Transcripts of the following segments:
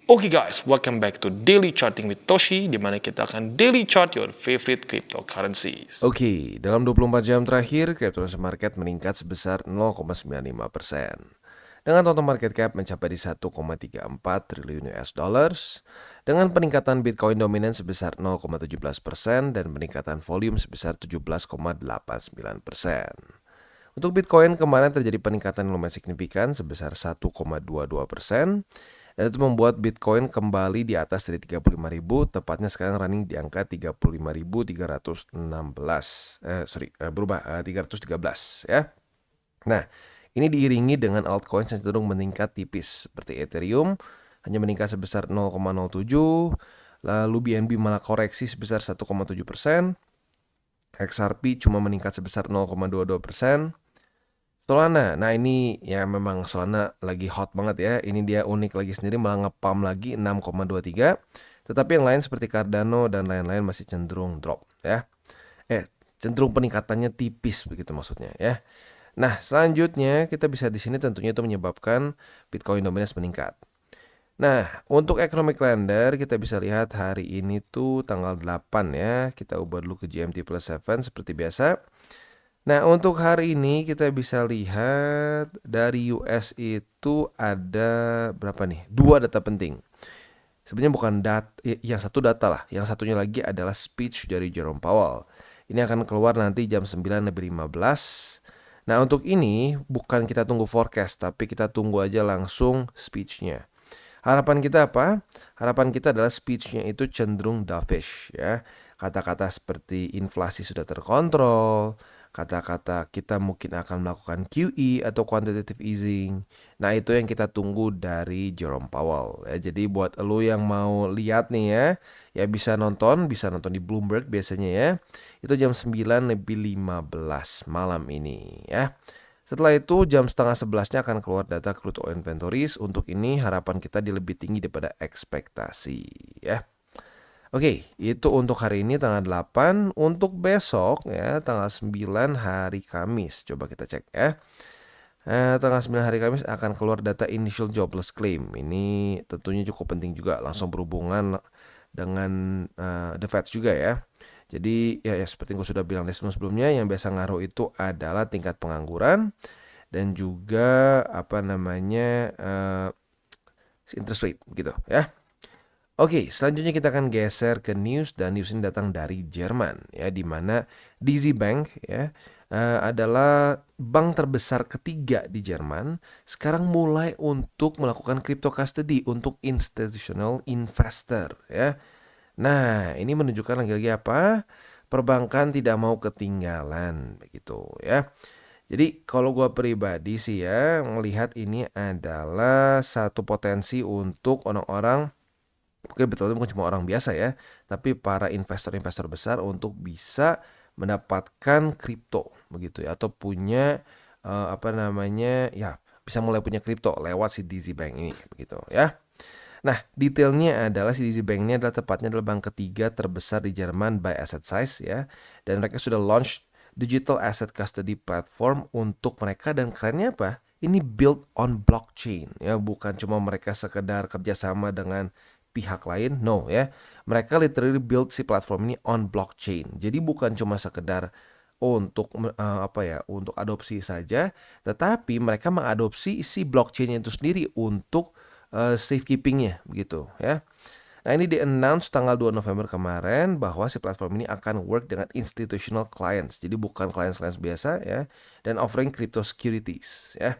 Oke guys, welcome back to Daily Charting with Toshi, di mana kita akan daily chart your favorite cryptocurrencies. Oke, dalam 24 jam terakhir, cryptocurrency market meningkat sebesar 0,95%. Dengan total market cap mencapai di 1,34 triliun US dollars, dengan peningkatan Bitcoin dominan sebesar 0,17% dan peningkatan volume sebesar 17,89%. Untuk Bitcoin kemarin terjadi peningkatan yang lumayan signifikan sebesar 1,22%. Dan itu membuat Bitcoin kembali di atas dari 35.000, tepatnya sekarang running di angka 35.316. 313 ya. Nah, ini diiringi dengan altcoin yang cenderung meningkat tipis seperti Ethereum hanya meningkat sebesar 0,07, lalu BNB malah koreksi sebesar 1,7%, XRP cuma meningkat sebesar 0,22%. Solana, nah ini ya memang Solana lagi hot banget ya. Ini dia unik lagi sendiri, malah ngepam lagi 6,23. Tetapi yang lain seperti Cardano dan lain-lain masih cenderung drop ya. Cenderung peningkatannya tipis begitu maksudnya ya. Nah, selanjutnya kita bisa di sini tentunya itu menyebabkan Bitcoin dominance meningkat. Nah, untuk economic calendar kita bisa lihat hari ini tuh tanggal 8 ya. Kita ubah dulu ke GMT plus 7 seperti biasa. Nah, untuk hari ini kita bisa lihat dari US itu ada berapa nih? 2 data penting. Sebenarnya bukan yang satu data lah, yang satunya lagi adalah speech dari Jerome Powell. Ini akan keluar nanti jam 9:15. Nah, untuk ini bukan kita tunggu forecast, tapi kita tunggu aja langsung speech-nya. Harapan kita apa? Harapan kita adalah speech-nya itu cenderung dovish ya. Kata-kata seperti inflasi sudah terkontrol, kata-kata kita mungkin akan melakukan QE atau quantitative easing. Nah, itu yang kita tunggu dari Jerome Powell ya. Jadi buat lo yang mau lihat nih ya bisa nonton di Bloomberg biasanya ya. Itu jam 9:15 malam ini ya. Setelah itu jam setengah 11-nya akan keluar data crude oil inventories. Untuk ini harapan kita lebih tinggi daripada ekspektasi ya. Oke, itu untuk hari ini tanggal 8. Untuk besok ya tanggal 9 hari Kamis. Coba kita cek ya. Tanggal 9 hari Kamis akan keluar data initial jobless claim. Ini tentunya cukup penting juga, langsung berhubungan dengan the Fed juga ya. Jadi ya seperti yang gue sudah bilang di sebelumnya, yang biasa ngaruh itu adalah tingkat pengangguran dan juga interest rate gitu ya. Oke, selanjutnya kita akan geser ke news, dan news ini datang dari Jerman ya, di mana DZ Bank ya adalah bank terbesar ketiga di Jerman. Sekarang mulai untuk melakukan crypto custody untuk institutional investor ya. Nah, ini menunjukkan lagi-lagi apa? Perbankan tidak mau ketinggalan begitu ya. Jadi kalau gue pribadi sih ya melihat ini adalah satu potensi untuk orang-orang, mungkin betul-betul bukan cuma orang biasa ya, tapi para investor-investor besar untuk bisa mendapatkan kripto begitu ya, atau punya bisa mulai punya kripto lewat si DZ Bank ini begitu ya. Nah, detailnya adalah CDC Bank ini tepatnya adalah bank ketiga terbesar di Jerman by asset size ya. Dan mereka sudah launch digital asset custody platform untuk mereka, dan kerennya apa? Ini built on blockchain ya, bukan cuma mereka sekedar kerjasama dengan pihak lain, no ya. Mereka literally build si platform ini on blockchain. Jadi bukan cuma sekedar untuk untuk adopsi saja, tetapi mereka mengadopsi si blockchain itu sendiri untuk safekeepingnya begitu ya. Nah, ini di-announce tanggal 2 November kemarin bahwa si platform ini akan work dengan institutional clients. Jadi bukan clients biasa ya, dan offering crypto securities ya.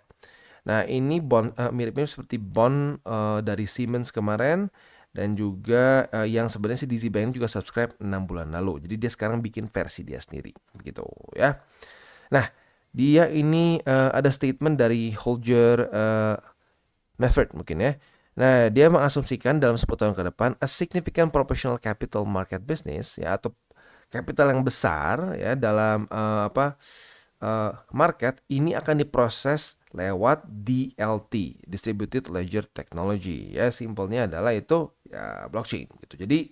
Nah, ini bond mirip-mirip seperti bond dari Siemens kemarin, dan juga yang sebenarnya si DZ Bank juga subscribe 6 bulan lalu. Jadi dia sekarang bikin versi dia sendiri begitu ya. Nah, dia ini ada statement dari Holger Meffert mungkin ya. Nah, dia mengasumsikan dalam 10 tahun ke depan a significant proportional capital market business ya, atau capital yang besar ya dalam market ini akan diproses lewat DLT, Distributed Ledger Technology ya. Simpelnya adalah itu ya blockchain gitu. Jadi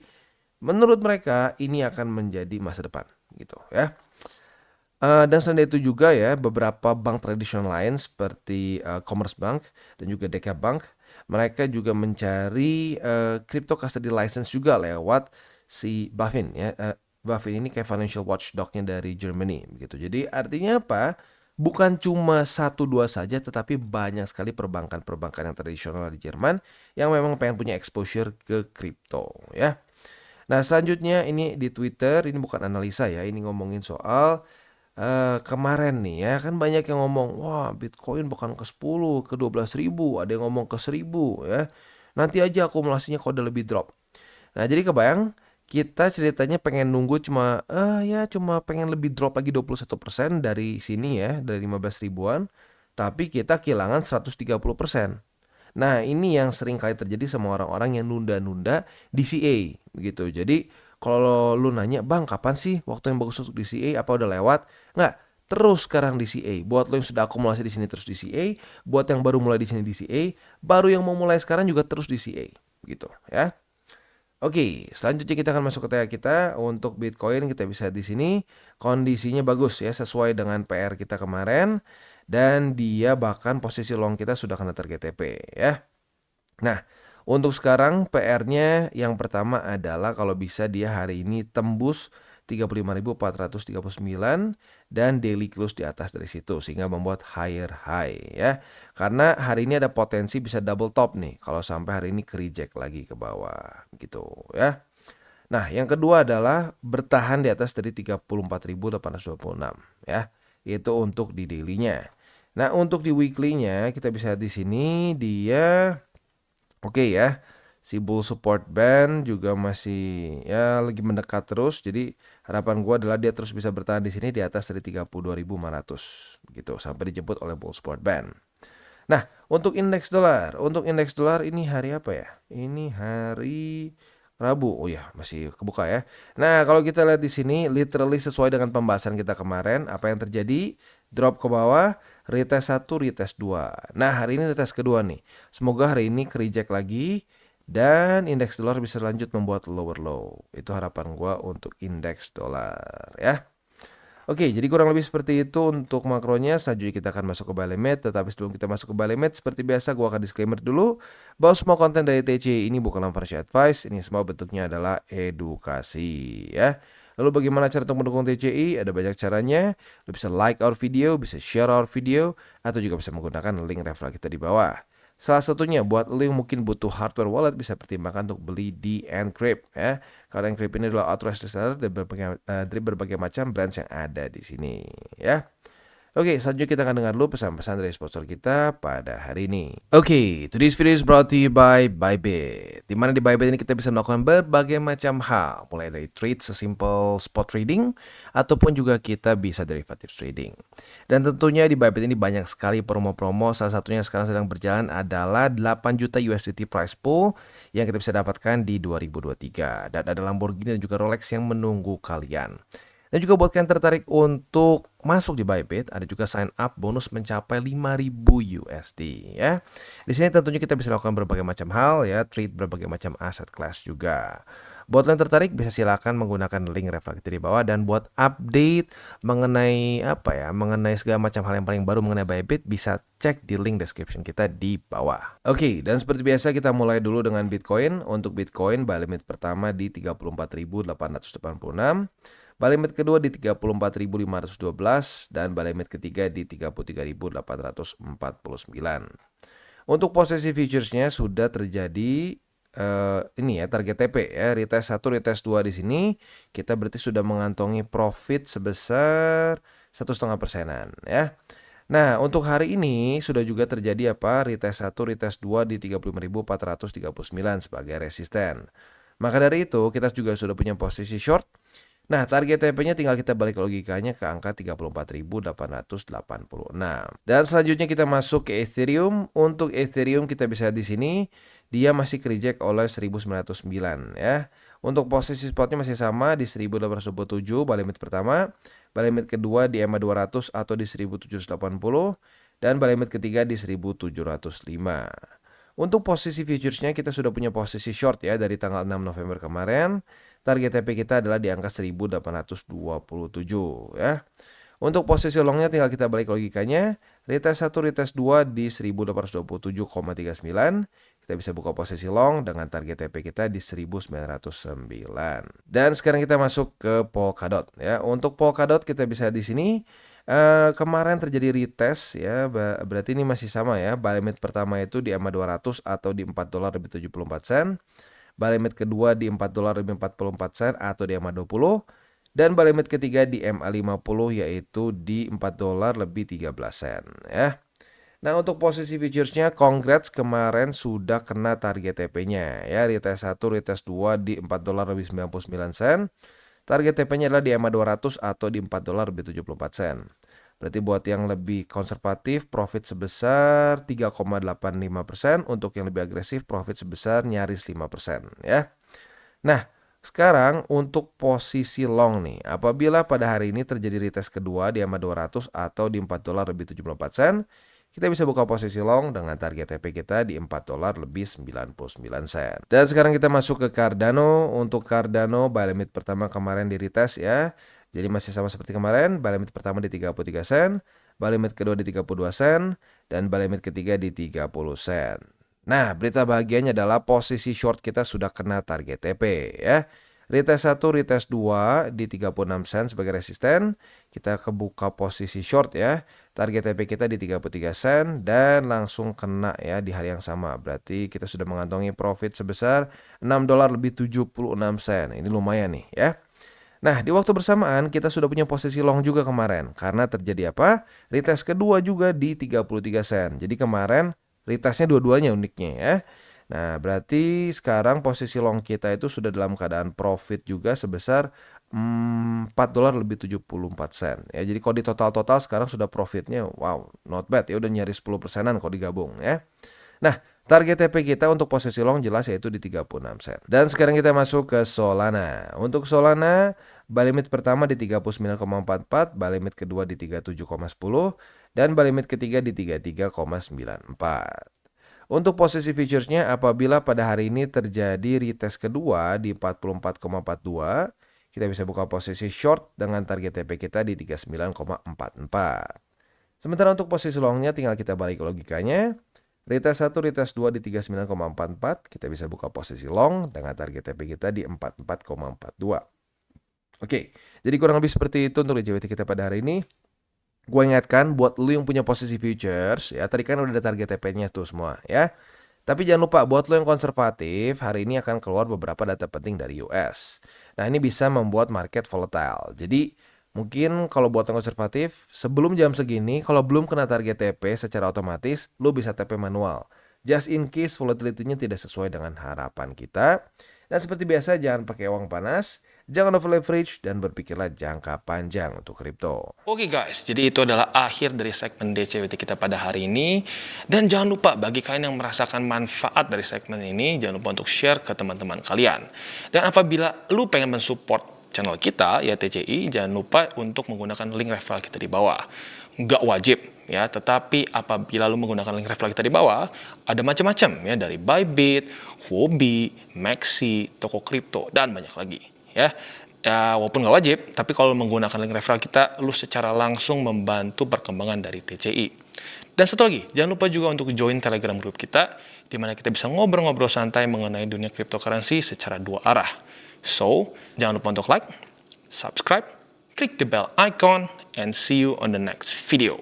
menurut mereka ini akan menjadi masa depan gitu ya. Dan selain itu juga ya, beberapa bank tradisional lain seperti Commerce Bank dan juga DK Bank mereka juga mencari crypto custody license juga lewat si BaFin ya. BaFin ini kayak financial watchdog-nya dari Germany gitu. Jadi artinya apa? Bukan cuma satu dua saja, tetapi banyak sekali perbankan-perbankan yang tradisional di Jerman yang memang pengen punya exposure ke kripto ya. Nah selanjutnya ini di Twitter, ini bukan analisa ya, ini ngomongin soal kemarin nih ya, kan banyak yang ngomong, wah Bitcoin bukan ke 10, ke 12.000, ada yang ngomong ke 1.000 ya. Nanti aja akumulasinya kalau udah lebih drop. Nah, jadi kebayang kita ceritanya pengen nunggu cuma pengen lebih drop lagi 21% dari sini ya, dari 15 ribuan, tapi kita kehilangan 130%. Nah, ini yang sering kali terjadi sama orang-orang yang nunda-nunda DCA gitu. Jadi, kalau lu nanya, "Bang, kapan sih waktu yang bagus untuk DCA? Apa udah lewat?" Nggak, terus sekarang DCA. Buat lo yang sudah akumulasi di sini terus DCA, buat yang baru mulai di sini DCA, baru yang mau mulai sekarang juga terus DCA gitu ya. Oke, selanjutnya kita akan masuk ke TA kita. Untuk Bitcoin kita bisa di sini kondisinya bagus ya, sesuai dengan PR kita kemarin, dan dia bahkan posisi long kita sudah kena target TP ya. Nah, untuk sekarang PR-nya yang pertama adalah kalau bisa dia hari ini tembus 35.439 dan daily close di atas dari situ sehingga membuat higher high ya. Karena hari ini ada potensi bisa double top nih kalau sampai hari ini ke reject lagi ke bawah gitu ya. Nah, yang kedua adalah bertahan di atas dari 34.826 ya. Itu untuk di daily-nya. Nah, untuk di weekly-nya kita bisa lihat di sini dia oke ya. Si bull support band juga masih ya lagi mendekat terus. Jadi harapan gua adalah dia terus bisa bertahan di sini di atas dari 32.500 gitu sampai dijemput oleh bull support band. Nah, untuk indeks dolar ini hari apa ya? Ini hari Rabu. Oh ya, masih kebuka ya. Nah, kalau kita lihat di sini literally sesuai dengan pembahasan kita kemarin, apa yang terjadi? Drop ke bawah, retest 1, retest 2. Nah, hari ini retest kedua nih. Semoga hari ini ke reject lagi dan indeks dolar bisa lanjut membuat lower low. Itu harapan gua untuk indeks dolar ya. Oke, jadi kurang lebih seperti itu untuk makronya. Selanjutnya kita akan masuk ke buy limit. Tetapi sebelum kita masuk ke buy limit, seperti biasa gua akan disclaimer dulu bahwa semua konten dari TC ini bukanlah financial advice. Ini semua bentuknya adalah edukasi ya. Lalu bagaimana cara untuk mendukung TCI? Ada banyak caranya. Lo bisa like our video, bisa share our video, atau juga bisa menggunakan link referral kita di bawah. Salah satunya buat lo yang mungkin butuh hardware wallet bisa pertimbangkan untuk beli di Encrypt ya. Karena Encrypt ini adalah authorized reseller dari berbagai macam brands yang ada di sini ya. Oke, selanjutnya kita akan dengar dulu pesan-pesan dari sponsor kita pada hari ini. Oke, today's video is brought to you by Bybit. Dimana di Bybit ini kita bisa melakukan berbagai macam hal, mulai dari trade sesimpel spot trading, ataupun juga kita bisa derivative trading. Dan tentunya di Bybit ini banyak sekali promo-promo, salah satunya sekarang sedang berjalan adalah 8 juta USDT prize pool yang kita bisa dapatkan di 2023. Dan ada Lamborghini dan juga Rolex yang menunggu kalian. Dan juga buat kalian tertarik untuk masuk di Bybit, ada juga sign up bonus mencapai 5.000 USD ya. Di sini tentunya kita bisa lakukan berbagai macam hal ya, trade berbagai macam aset class juga. Buat kalian tertarik bisa silakan menggunakan link referral kita di bawah, dan buat update mengenai mengenai segala macam hal yang paling baru mengenai Bybit bisa cek di link description kita di bawah. Oke, dan seperti biasa kita mulai dulu dengan Bitcoin. Untuk Bitcoin buy limit pertama di 34.886. Buy limit kedua di 34.512 dan buy limit ketiga di 33.849. Untuk posisi futuresnya sudah terjadi ini ya target TP ya, retest 1, retest 2 di sini kita berarti sudah mengantongi profit sebesar 1,5%-an ya. Nah, untuk hari ini sudah juga terjadi retest 1, retest 2 di 35.439 sebagai resisten. Maka dari itu kita juga sudah punya posisi short. Nah, target TP-nya tinggal kita balik logikanya ke angka 34.886. Dan selanjutnya kita masuk ke Ethereum. Untuk Ethereum kita bisa di sini dia masih reject oleh 1909 ya. Untuk posisi spotnya masih sama di 1827 buy limit pertama, buy limit kedua di EMA 200 atau di 1780 dan buy limit ketiga di 1705. Untuk posisi futuresnya kita sudah punya posisi short ya dari tanggal 6 November kemarin. Target TP kita adalah di angka 1827 ya. Untuk posisi longnya tinggal kita balik logikanya. Retest 1, retest 2 di 1827,39. Kita bisa buka posisi long dengan target TP kita di 1909. Dan sekarang kita masuk ke Polkadot ya. Untuk Polkadot kita bisa di sini kemarin terjadi retest ya, berarti ini masih sama ya. Buy limit pertama itu di EMA 200 atau di $4.74. Buy limit kedua di $4.44 atau di EMA 20. Dan buy limit ketiga di MA 50 yaitu di $4.13 ya. Nah, untuk posisi futuresnya, congrats kemarin sudah kena target TP-nya ya. Retest 1, retest 2 di $4.99. Target TP-nya adalah di EMA 200 atau di $4.74. Berarti buat yang lebih konservatif, profit sebesar 3,85%. Untuk yang lebih agresif, profit sebesar nyaris 5% ya. Nah, sekarang untuk posisi long nih, apabila pada hari ini terjadi retest kedua di EMA 200 atau di $4.74, kita bisa buka posisi long dengan target TP kita di $4.99. Dan sekarang kita masuk ke Cardano. Untuk Cardano, buy limit pertama kemarin di retest ya. Jadi masih sama seperti kemarin, buy limit pertama di 33 sen, buy limit kedua di 32 sen, dan buy limit ketiga di 30 sen. Nah, berita bahagianya adalah posisi short kita sudah kena target TP ya. Retest 1, retest 2 di 36 sen sebagai resisten. Kita kebuka posisi short ya. Target TP kita di 33 sen dan langsung kena ya di hari yang sama. Berarti kita sudah mengantongi profit sebesar $6.76. Ini lumayan nih ya. Nah, di waktu bersamaan kita sudah punya posisi long juga kemarin. Karena terjadi apa? Retest kedua juga di 33 sen. Jadi kemarin retestnya dua-duanya uniknya ya. Nah, berarti sekarang posisi long kita itu sudah dalam keadaan profit juga sebesar $4.74 ya. Jadi kalau di total-total sekarang sudah profitnya wow, not bad ya, udah nyaris 10%-an kalau digabung ya. Nah, target TP kita untuk posisi long jelas yaitu di 36 sen. Dan sekarang kita masuk ke Solana. Untuk Solana, buy limit pertama di 39,44, buy limit kedua di 37,10, dan buy limit ketiga di 33,94. Untuk posisi futuresnya, apabila pada hari ini terjadi retest kedua di 44,42, kita bisa buka posisi short dengan target TP kita di 39,44. Sementara untuk posisi longnya tinggal kita balik ke logikanya. Retest 1, retest 2 di 39,44, kita bisa buka posisi long dengan target TP kita di 44,42. Oke, jadi kurang lebih seperti itu untuk liquidity kita pada hari ini. Gue ingatkan buat lu yang punya posisi futures ya, tadi kan udah ada target TP-nya tuh semua ya. Tapi jangan lupa buat lu yang konservatif, hari ini akan keluar beberapa data penting dari US. Nah, ini bisa membuat market volatile. Jadi mungkin kalau buat yang konservatif, sebelum jam segini kalau belum kena target TP secara otomatis, lu bisa TP manual. Just in case volatility-nya tidak sesuai dengan harapan kita. Dan seperti biasa jangan pakai uang panas, jangan over leverage, dan berpikirlah jangka panjang untuk kripto. Oke guys, jadi itu adalah akhir dari segmen DCWT kita pada hari ini. Dan jangan lupa bagi kalian yang merasakan manfaat dari segmen ini, jangan lupa untuk share ke teman-teman kalian. Dan apabila lu pengen mensupport channel kita, ya TCI, jangan lupa untuk menggunakan link referral kita di bawah. Nggak wajib ya, tetapi apabila lu menggunakan link referral kita di bawah, ada macam-macam ya, dari Bybit, Huobi, Maxi, toko kripto, dan banyak lagi ya. Ya, walaupun nggak wajib, tapi kalau menggunakan link referral kita, lu secara langsung membantu perkembangan dari TCI. Dan satu lagi, jangan lupa juga untuk join Telegram group kita, di mana kita bisa ngobrol-ngobrol santai mengenai dunia cryptocurrency secara dua arah. So, jangan lupa untuk like, subscribe, click the bell icon, and see you on the next video.